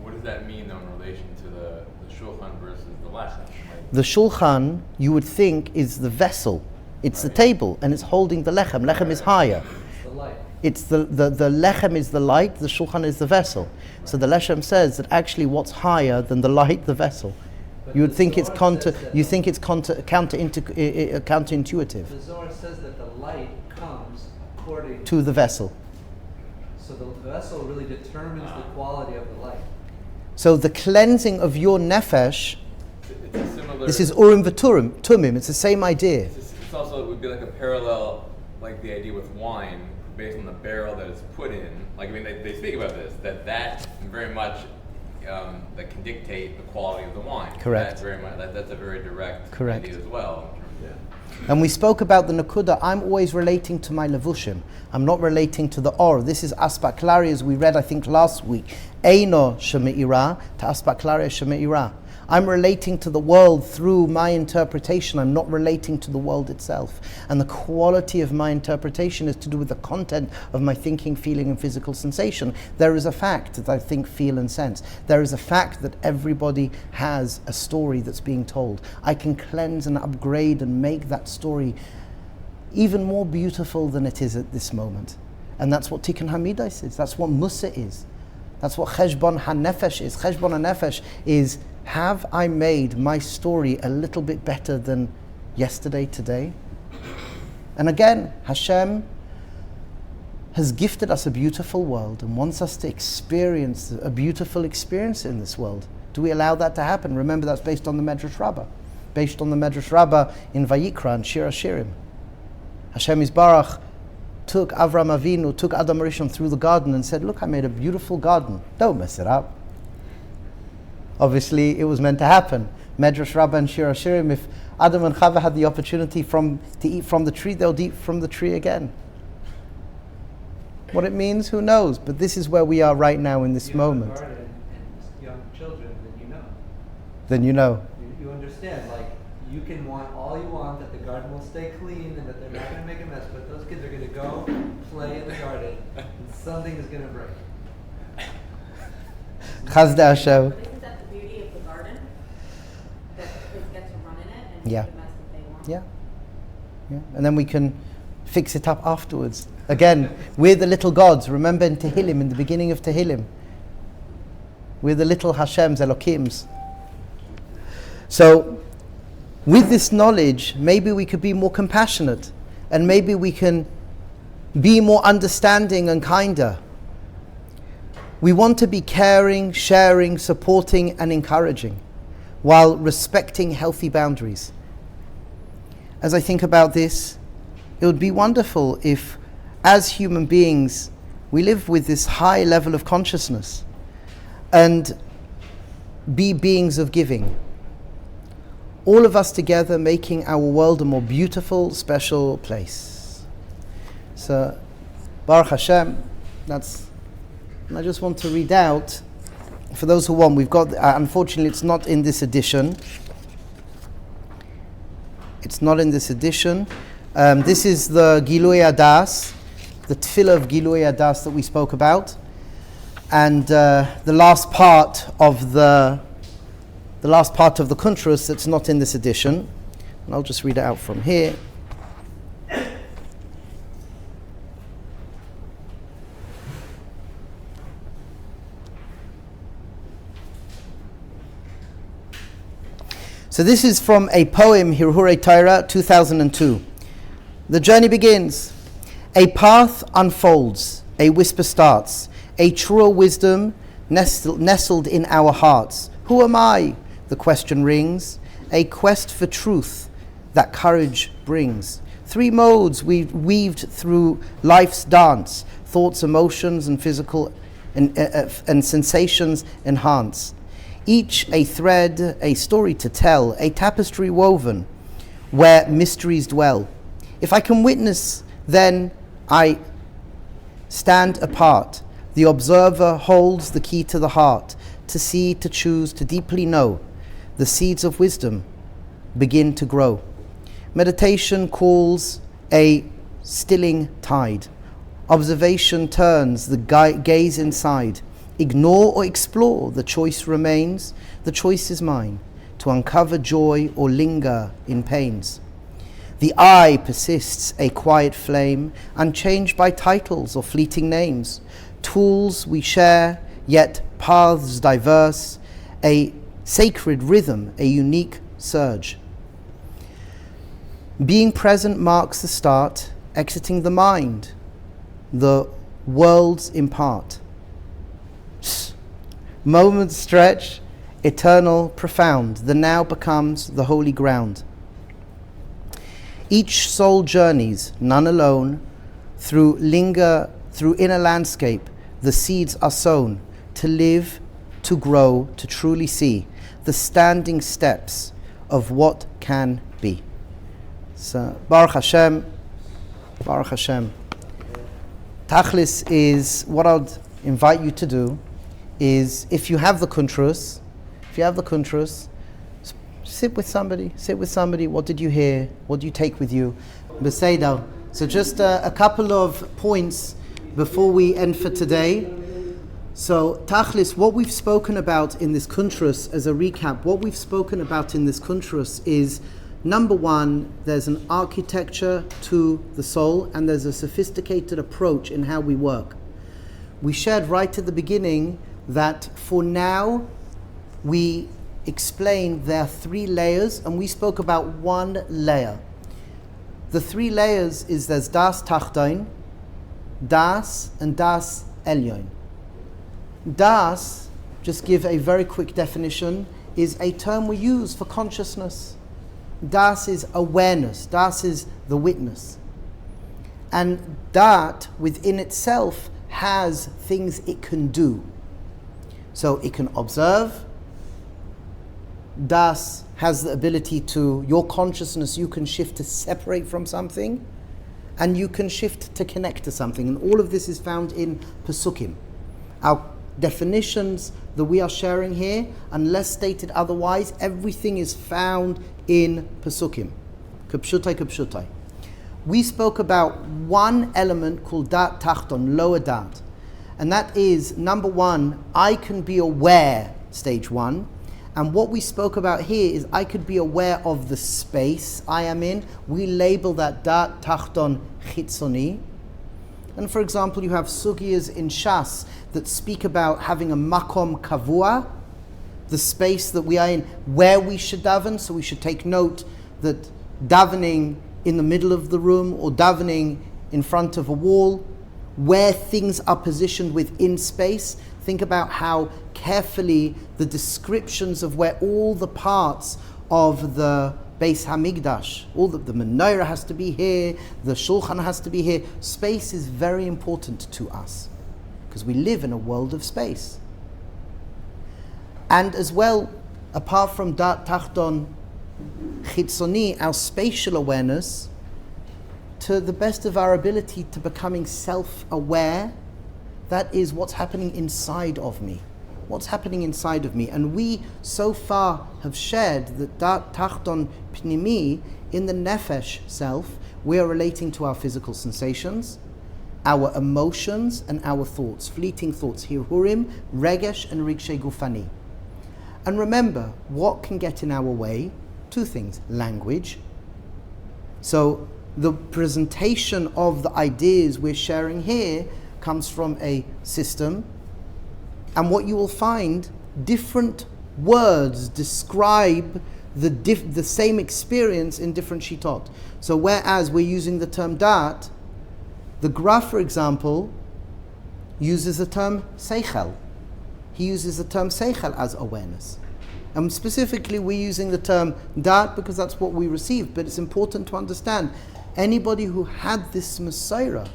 What does that mean, though, in relation to the Shulchan versus the Lechem? The Shulchan, you would think, is the vessel. It's the table, and it's holding the Lechem. Lechem is higher. It's the light. It's the Lechem is the light, the Shulchan is the vessel. So the Leshem says that actually what's higher than the light, the vessel. But You would the think it's Zohar says that counterintuitive The Zohar says that the light comes according to the vessel. So the vessel really determines the quality of the light. So the cleansing of your nefesh, It's a similar. this is Urim v'Tumim, it's the same idea. It's also, it would be like a parallel, like the idea with wine, based on the barrel that it's put in. Like, I mean, they speak about this, that very much that can dictate the quality of the wine. Correct. That's a very direct Correct. idea as well. And we spoke about the Nakuda, I'm always relating to my levushim. I'm not relating to the or. This is Aspaklari, as we read, I think, last week. Eino sheme'ira to Aspaklari sheme'ira. I'm relating to the world through my interpretation. I'm not relating to the world itself. And the quality of my interpretation is to do with the content of my thinking, feeling, and physical sensation. There is a fact that I think, feel, and sense. There is a fact that everybody has a story that's being told. I can cleanse and upgrade and make that story even more beautiful than it is at this moment. And that's what Tikkun Hamidais is. That's what Musa is. That's what Cheshbon HaNefesh is. Cheshbon HaNefesh is, have I made my story a little bit better than yesterday, today? And again, Hashem has gifted us a beautiful world and wants us to experience a beautiful experience in this world. Do we allow that to happen? Remember, that's based on the Medrash Rabbah. Based on the Medrash Rabbah in Vayikra and Shir HaShirim. Hashem Yisbarach took Avram Avinu, took Adam Rishon through the garden and said, look, I made a beautiful garden. Don't mess it up. Obviously, it was meant to happen. Medrash Rabbah and Shir HaShirim, if Adam and Chava had the opportunity to eat from the tree, they'll eat from the tree again. What it means, who knows? But this is where we are right now in this moment. If you have a garden and young children, then you know. Then you know. You understand, like, you can want all you want, that the garden will stay clean and that they're not going to make a mess, but those kids are going to go play in the garden and something is going to break. Chazda Hashem. But isn't that the beauty of the garden? That kids get to run in it and Yeah. make the mess that they want? Yeah. And then we can fix it up afterwards. Again, we're the little gods. Remember in Tehillim, in the beginning of Tehillim, we're the little Hashems, Elokims. So, with this knowledge, maybe we could be more compassionate, and maybe we can be more understanding and kinder. We want to be caring, sharing, supporting, and encouraging, while respecting healthy boundaries. As I think about this, it would be wonderful if, as human beings, we live with this high level of consciousness and be beings of giving. All of us together making our world a more beautiful, special place. So, Baruch Hashem, and I just want to read out, for those who want, we've got, unfortunately it's not in this edition. It's not in this edition. This is the Gilui Adas, the Tefillah of Gilui Adas that we spoke about. And the last part of the kuntres that's not in this edition. And I'll just read it out from here. So this is from a poem, Hirhurei Torah, 2002. The journey begins. A path unfolds, a whisper starts, a truer wisdom nestled in our hearts. Who am I? The question rings. A quest for truth that courage brings. 3 modes weaved through life's dance. Thoughts, emotions, and physical and sensations enhance. Each a thread, a story to tell, a tapestry woven where mysteries dwell. If I can witness, then I stand apart. The observer holds the key to the heart, to see, to choose, to deeply know. The seeds of wisdom begin to grow. Meditation calls a stilling tide. Observation turns the gaze inside. Ignore or explore, the choice remains. The choice is mine, to uncover joy or linger in pains. The eye persists, a quiet flame, unchanged by titles or fleeting names. Tools we share, yet paths diverse, a sacred rhythm, a unique surge. Being present marks the start, exiting the mind, the worlds impart. Moments stretch, eternal, profound, the now becomes the holy ground. Each soul journeys, none alone, through inner landscape, the seeds are sown, to live, to grow, to truly see the standing steps of what can be. So, Baruch Hashem, Baruch Hashem. Tachlis is, what I'd invite you to do is, if you have the kuntres, sit with somebody, what did you hear, what do you take with you? Beseder. So just a couple of points before we end for today. So Tachlis, what we've spoken about in this kuntres, as a recap, what we've spoken about in this kuntres is, number one, there's an architecture to the soul and there's a sophisticated approach in how we work. We shared right at the beginning that for now we explained there are 3 layers and we spoke about 1 layer. The 3 layers is there's Daat Tachton, Das and Das Elyon. Das, just give a very quick definition, is a term we use for consciousness. Das is awareness, Das is the witness. And Dat within itself has things it can do. So it can observe. Das has the ability to, your consciousness, you can shift to separate from something, and you can shift to connect to something. And all of this is found in Pesukim. Our definitions that we are sharing here, unless stated otherwise, everything is found in Pesukim. K'pshutai, k'pshutai. We spoke about one element called Daat Tachton, lower Daat. And that is, number one, I can be aware, stage 1. And what we spoke about here is I could be aware of the space I am in. We label that Daat Tachton Chitzoni. And for example, you have sugiyas in Shas that speak about having a makom kavua, the space that we are in, where we should daven. So we should take note that davening in the middle of the room or davening in front of a wall, where things are positioned within space. Think about how carefully the descriptions of where all the parts of the Beis Hamikdash, all the menorah has to be here, the shulchan has to be here. Space is very important to us because we live in a world of space. And as well, apart from Daat Tachton Chitzoni, our spatial awareness, to the best of our ability to becoming self-aware, that is what's happening inside of me. What's happening inside of me. And we so far have shared that Daat Tachton Pnimi, in the Nefesh self, we are relating to our physical sensations, our emotions and our thoughts, fleeting thoughts, Hirhurim, Regesh and Rigshe Gufani. And remember, what can get in our way? 2 things, language. So the presentation of the ideas we're sharing here comes from a system, and what you will find, different words describe the same experience in different shitot. So whereas we're using the term dat, the Gra, for example, uses the term seichel. He uses the term seichel as awareness. And specifically we're using the term dat because that's what we received, but it's important to understand anybody who had this Messiah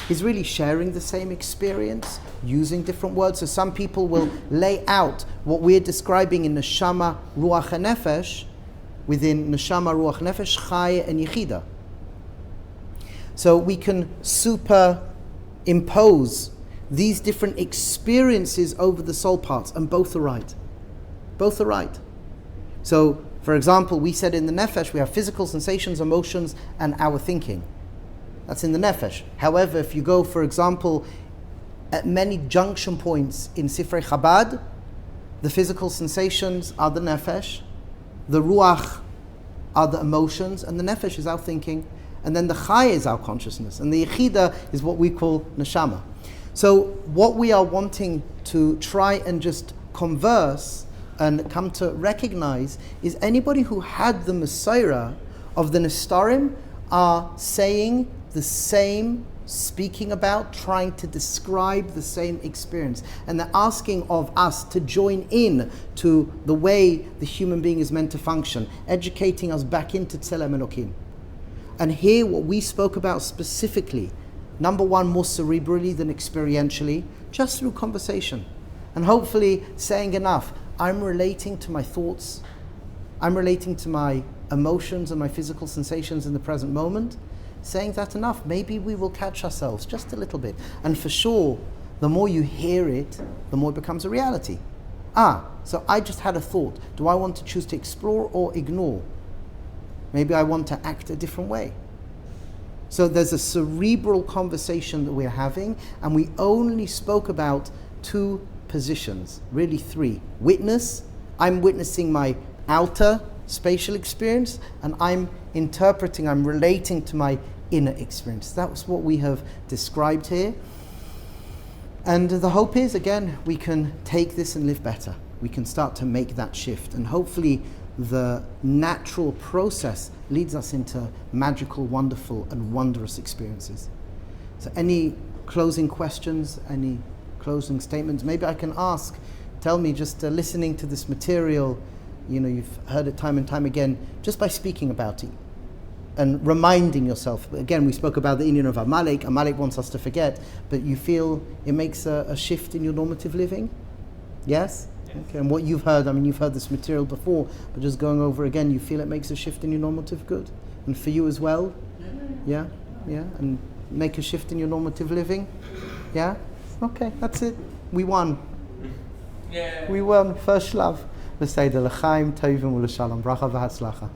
is really sharing the same experience, using different words. So some people will lay out what we're describing in Neshama, Ruach and Nefesh, within Neshama, Ruach, Nefesh, Chai and Yechida. So we can impose these different experiences over the soul parts, and both are right. Both are right. So, for example, we said in the nefesh we have physical sensations, emotions, and our thinking. That's in the nefesh. However, if you go, for example, at many junction points in Sifrei Chabad, the physical sensations are the nefesh, the ruach are the emotions, and the nefesh is our thinking, and then the chai is our consciousness, and the yechida is what we call neshama. So what we are wanting to try and just converse and come to recognize is anybody who had the Messiah of the Nestarim are saying the same, speaking about, trying to describe the same experience. And they're asking of us to join in to the way the human being is meant to function, educating us back into Tzelem Elokim. And here what we spoke about specifically, number one, more cerebrally than experientially, just through conversation. And hopefully saying enough, I'm relating to my thoughts, I'm relating to my emotions and my physical sensations in the present moment. Saying that enough, maybe we will catch ourselves just a little bit. And for sure, the more you hear it, the more it becomes a reality. So I just had a thought. Do I want to choose to explore or ignore? Maybe I want to act a different way. So there's a cerebral conversation that we're having, and we only spoke about two positions, really three. Witness, I'm witnessing my outer spatial experience, and I'm interpreting, I'm relating to my inner experience. That's what we have described here. And the hope is, again, we can take this and live better. We can start to make that shift, and hopefully the natural process leads us into magical, wonderful, and wondrous experiences. So any closing questions, any closing statements? Maybe I can ask, tell me, just listening to this material, you've heard it time and time again, just by speaking about it and reminding yourself. Again, we spoke about the Indian of Amalek. Amalek wants us to forget, but you feel it makes a shift in your normative living? Yes? Okay. And what you've heard, you've heard this material before, but just going over again, you feel it makes a shift in your normative good? And for you as well? Yeah? And make a shift in your normative living? Yeah? Okay, that's it. We won. Yeah. We won. First shlav. L'seida l'chaim tovim u'l'shalom. Bracha v'hatzlacha.